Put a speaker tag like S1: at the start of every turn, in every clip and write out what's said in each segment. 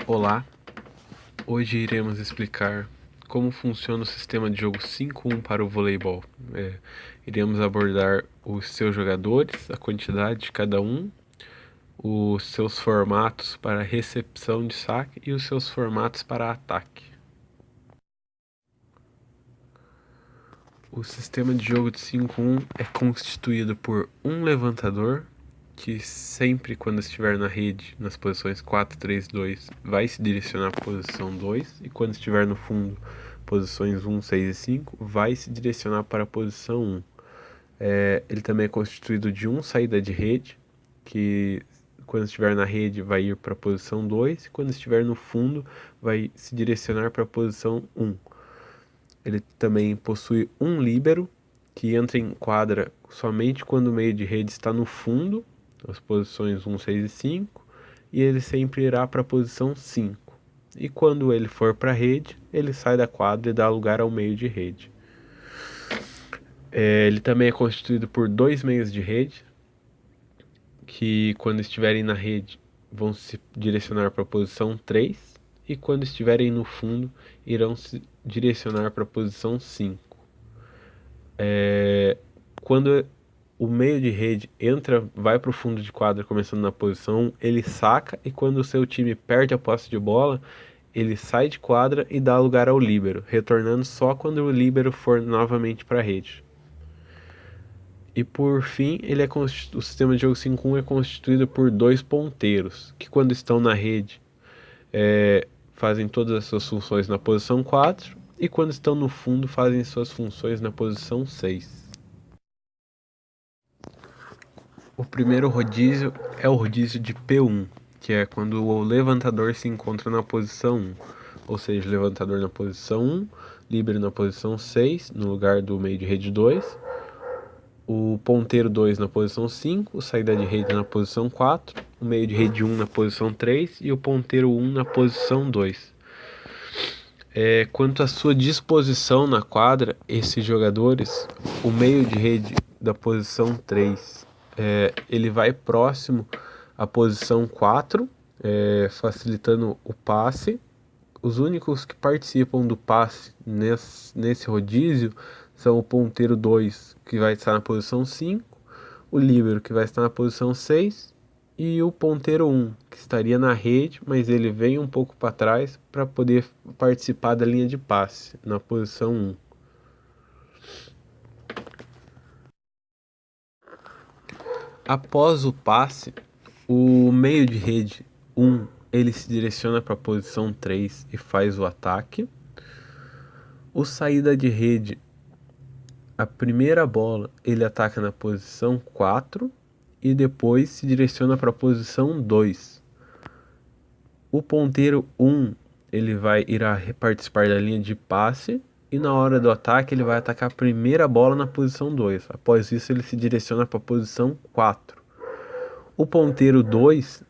S1: Olá, hoje iremos explicar como funciona o sistema de jogo 5-1 para o voleibol. Iremos abordar os seus jogadores, a quantidade de cada um, os seus formatos para recepção de saque e os seus formatos para ataque. O sistema de jogo de 5-1 é constituído por um levantador, que sempre quando estiver na rede, nas posições 4, 3, 2, vai se direcionar para a posição 2, e quando estiver no fundo, posições 1, 6 e 5, vai se direcionar para a posição 1. Ele também é constituído de um saída de rede, que quando estiver na rede vai ir para a posição 2, e quando estiver no fundo vai se direcionar para a posição 1. Ele também possui um líbero, que entra em quadra somente quando o meio de rede está no fundo, as posições 1, 6 e 5, e ele sempre irá para a posição 5. E quando ele for para a rede, ele sai da quadra e dá lugar ao meio de rede. Ele também é constituído por dois meios de rede, que quando estiverem na rede vão se direcionar para a posição 3, e quando estiverem no fundo irão se direcionar para a posição 5. Quando o meio de rede vai para o fundo de quadra começando na posição 1, ele saca, e quando o seu time perde a posse de bola, ele sai de quadra e dá lugar ao líbero, retornando só quando o líbero for novamente para a rede. E por fim, o sistema de jogo 5-1 é constituído por dois ponteiros, que quando estão na rede fazem todas as suas funções na posição 4, e quando estão no fundo fazem suas funções na posição 6. O primeiro rodízio é o rodízio de P1, que é quando o levantador se encontra na posição 1, ou seja, levantador na posição 1, líbero na posição 6, no lugar do meio de rede 2, o ponteiro 2 na posição 5, o saída de rede na posição 4, o meio de rede 1 na posição 3 e o ponteiro 1 na posição 2. Quanto à sua disposição na quadra, esses jogadores, o meio de rede da posição 3, ele vai próximo à posição 4, facilitando o passe. Os únicos que participam do passe nesse rodízio são o ponteiro 2, que vai estar na posição 5, o líbero, que vai estar na posição 6, e o ponteiro 1, que estaria na rede, mas ele vem um pouco para trás para poder participar da linha de passe, na posição 1. Após o passe, o meio de rede 1, ele se direciona para a posição 3 e faz o ataque. O saída de rede, a primeira bola, ele ataca na posição 4 e depois se direciona para a posição 2. O ponteiro 1, ele irá participar da linha de passe, e na hora do ataque ele vai atacar a primeira bola na posição 2. Após isso ele se direciona para a posição 4. O ponteiro 2,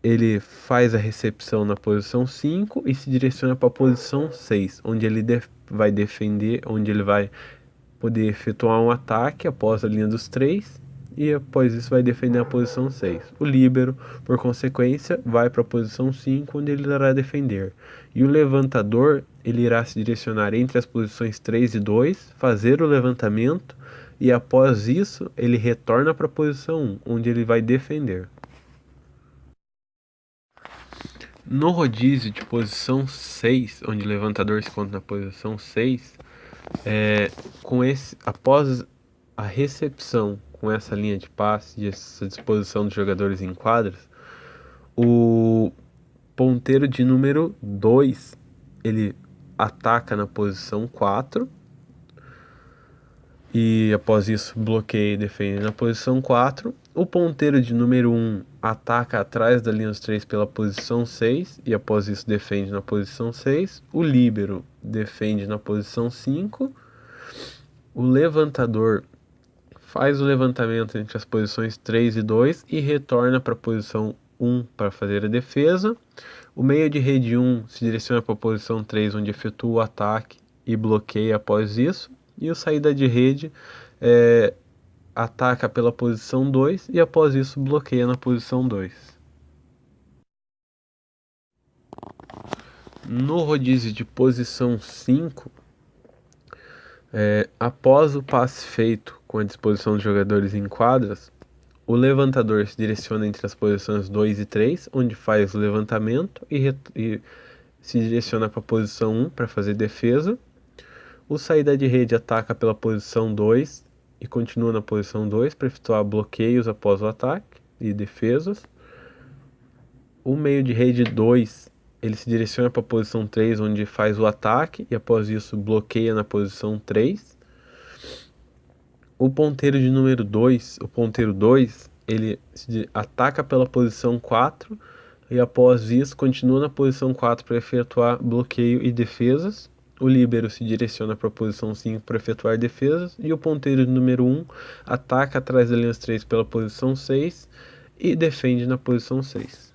S1: ele faz a recepção na posição 5 e se direciona para a posição 6, onde ele vai defender, onde ele vai poder efetuar um ataque após a linha dos 3, e após isso vai defender a posição 6. O líbero, por consequência, vai para a posição 5, onde ele irá defender. E o levantador, ele irá se direcionar entre as posições 3 e 2, fazer o levantamento, e após isso ele retorna para a posição 1, onde ele vai defender. No rodízio de posição 6, onde o levantador se encontra na posição 6, após a recepção com essa linha de passe e essa disposição dos jogadores em quadras, o ponteiro de número 2, ele ataca na posição 4 e após isso bloqueia e defende na posição 4. O ponteiro de número 1 ataca atrás da linha dos 3 pela posição 6 e após isso defende na posição 6. O líbero defende na posição 5. O levantador faz o levantamento entre as posições 3 e 2 e retorna para a posição 1 para fazer a defesa. O meio de rede 1 se direciona para a posição 3, onde efetua o ataque e bloqueia após isso. E o saída de rede ataca pela posição 2 e após isso bloqueia na posição 2. No rodízio de posição 5, após o passe feito com a disposição dos jogadores em quadras, o levantador se direciona entre as posições 2 e 3, onde faz o levantamento e se direciona para a posição 1 para fazer defesa. O saída de rede ataca pela posição 2 e continua na posição 2 para efetuar bloqueios após o ataque e defesas. O meio de rede 2, ele se direciona para a posição 3, onde faz o ataque e após isso bloqueia na posição 3. O ponteiro de número 2, o ponteiro 2, ele ataca pela posição 4 e após isso continua na posição 4 para efetuar bloqueio e defesas. O líbero se direciona para a posição 5 para efetuar defesas e o ponteiro de número 1 ataca atrás da linha 3 pela posição 6 e defende na posição 6.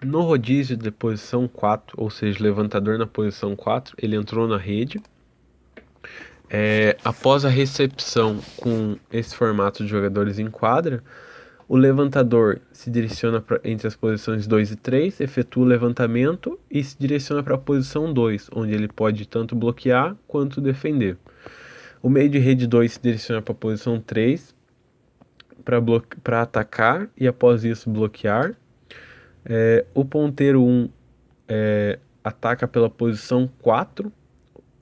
S1: No rodízio de posição 4, ou seja, levantador na posição 4, ele entrou na rede. Após a recepção com esse formato de jogadores em quadra, o levantador se direciona entre as posições 2 e 3, efetua o levantamento e se direciona para a posição 2, onde ele pode tanto bloquear quanto defender. O meio de rede 2 se direciona para a posição 3 para atacar e após isso bloquear. O ponteiro 1 ataca pela posição 4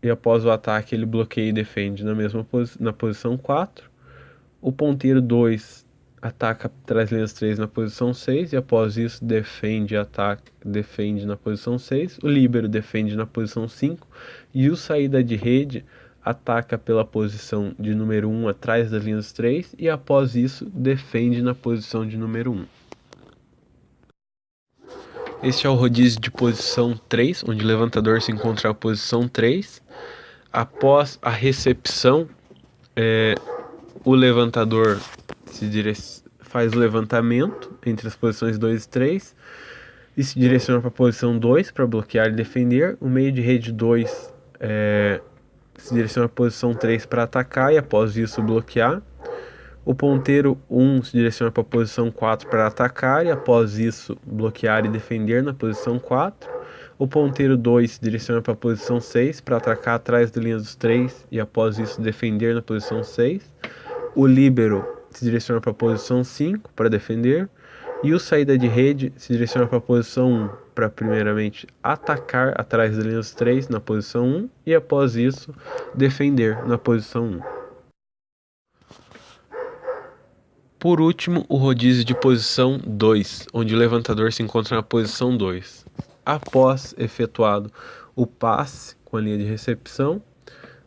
S1: e após o ataque ele bloqueia e defende na posição 4. O ponteiro 2 ataca atrás das linhas 3 na posição 6 e após isso defende na posição 6. O líbero defende na posição 5 e o saída de rede ataca pela posição de número 1 atrás das linhas 3 e após isso defende na posição de número 1. Este é o rodízio de posição 3, onde o levantador se encontra na posição 3. Após a recepção, o levantador faz o levantamento entre as posições 2 e 3 e se direciona para a posição 2 para bloquear e defender. O meio de rede 2 se direciona para a posição 3 para atacar e após isso bloquear. O ponteiro 1 se direciona para a posição 4 para atacar e após isso bloquear e defender na posição 4. O ponteiro 2 se direciona para a posição 6 para atacar atrás da linha dos 3 e após isso defender na posição 6. O líbero se direciona para a posição 5 para defender. E o saída de rede se direciona para a posição 1 para primeiramente atacar atrás da linha dos 3 na posição 1 e após isso defender na posição 1. Por último, o rodízio de posição 2, onde o levantador se encontra na posição 2. Após efetuado o passe com a linha de recepção,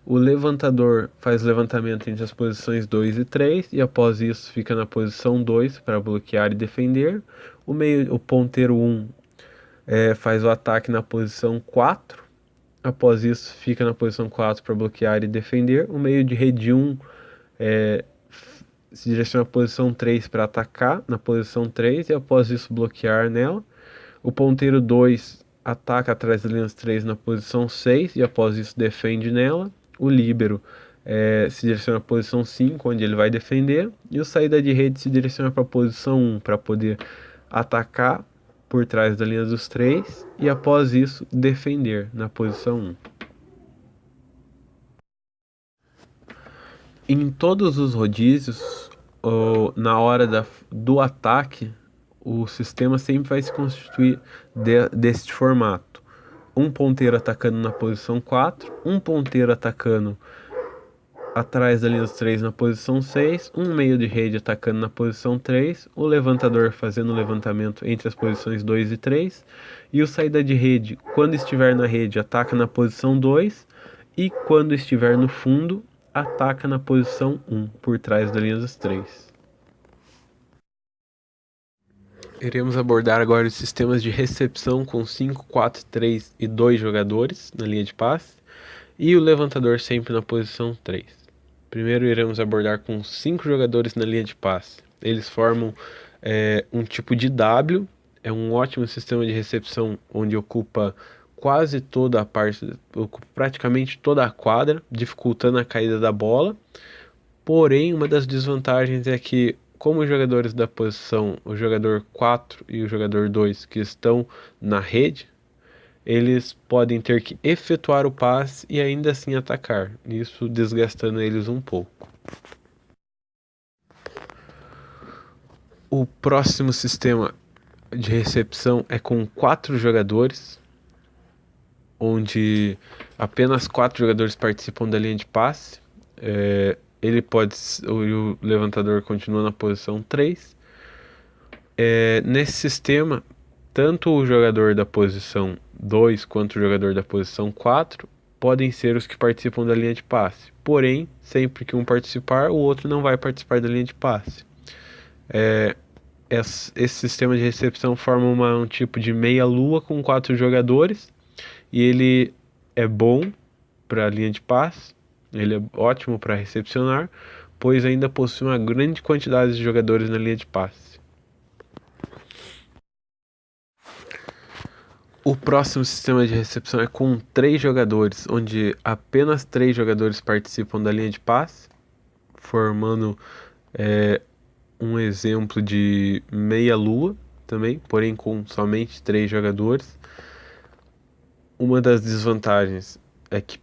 S1: o levantador faz o levantamento entre as posições 2 e 3 e após isso fica na posição 2 para bloquear e defender. O ponteiro 1 faz o ataque na posição 4, após isso fica na posição 4 para bloquear e defender. O meio de rede 1 se direciona à posição 3 para atacar na posição 3 e após isso bloquear nela. O ponteiro 2 ataca atrás das linhas 3 na posição 6 e após isso defende nela. O líbero se direciona à posição 5, onde ele vai defender. E o saída de rede se direciona para a posição 1 para poder atacar por trás da linha dos 3 e após isso defender na posição 1. Em todos os rodízios, na hora do ataque, o sistema sempre vai se constituir deste formato. Um ponteiro atacando na posição 4, um ponteiro atacando atrás da linha dos 3 na posição 6, um meio de rede atacando na posição 3, o levantador fazendo o levantamento entre as posições 2 e 3, e o saída de rede, quando estiver na rede, ataca na posição 2, e quando estiver no fundo, ataca na posição 1, por trás da linha dos 3. Iremos abordar agora os sistemas de recepção com 5, 4, 3 e 2 jogadores na linha de passe, e o levantador sempre na posição 3. Primeiro iremos abordar com 5 jogadores na linha de passe. Eles formam um tipo de W, é um ótimo sistema de recepção onde ocupa quase toda a parte, praticamente toda a quadra, dificultando a caída da bola. Porém, uma das desvantagens é que como os jogadores da posição, o jogador 4 e o jogador 2 que estão na rede, eles podem ter que efetuar o passe e ainda assim atacar, isso desgastando eles um pouco. O próximo sistema de recepção é com 4 jogadores, onde apenas 4 jogadores participam da linha de passe. O levantador continua na posição 3. Nesse sistema, tanto o jogador da posição 2 quanto o jogador da posição 4 podem ser os que participam da linha de passe. Porém, sempre que um participar, o outro não vai participar da linha de passe. Esse sistema de recepção forma um tipo de meia-lua com 4 jogadores, e ele é bom para a linha de passe, ele é ótimo para recepcionar, pois ainda possui uma grande quantidade de jogadores na linha de passe. O próximo sistema de recepção é com 3 jogadores, onde apenas 3 jogadores participam da linha de passe, formando um exemplo de meia-lua também, porém com somente 3 jogadores. Uma das desvantagens é que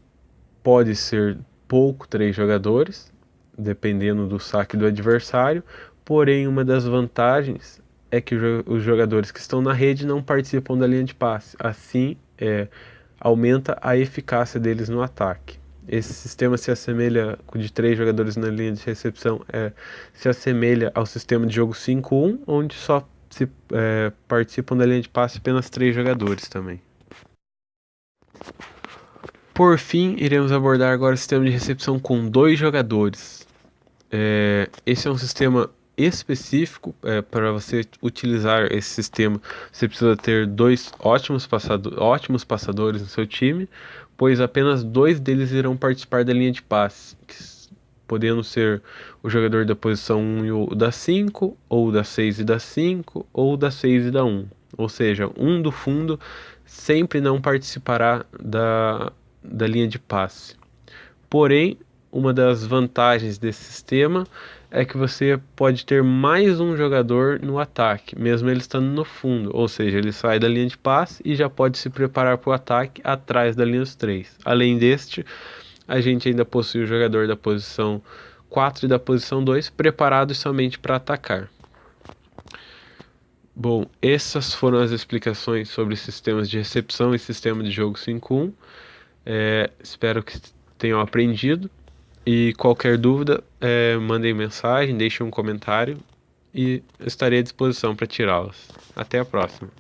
S1: pode ser pouco 3 jogadores, dependendo do saque do adversário, porém uma das vantagens é que os jogadores que estão na rede não participam da linha de passe, assim aumenta a eficácia deles no ataque. Esse sistema se assemelha, de 3 jogadores na linha de recepção, se assemelha ao sistema de jogo 5-1, onde só participam da linha de passe apenas 3 jogadores também. Por fim, iremos abordar agora o sistema de recepção com 2 jogadores. Esse é um sistema específico. Para você utilizar esse sistema, você precisa ter 2 ótimos passadores no seu time, pois apenas 2 deles irão participar da linha de passe, podendo ser o jogador da posição 1 e o da 5, ou da 6 e da 5, ou da 6 e da 1. Ou seja, um do fundo sempre não participará da linha de passe. Porém, uma das vantagens desse sistema é que você pode ter mais um jogador no ataque, mesmo ele estando no fundo, ou seja, ele sai da linha de passe e já pode se preparar para o ataque atrás da linha dos 3. Além deste, a gente ainda possui o jogador da posição 4 e da posição 2 preparados somente para atacar. Bom, essas foram as explicações sobre sistemas de recepção e sistema de jogo 5-1. Espero que tenham aprendido, e qualquer dúvida, mandem mensagem, deixem um comentário e estarei à disposição para tirá-las. Até a próxima.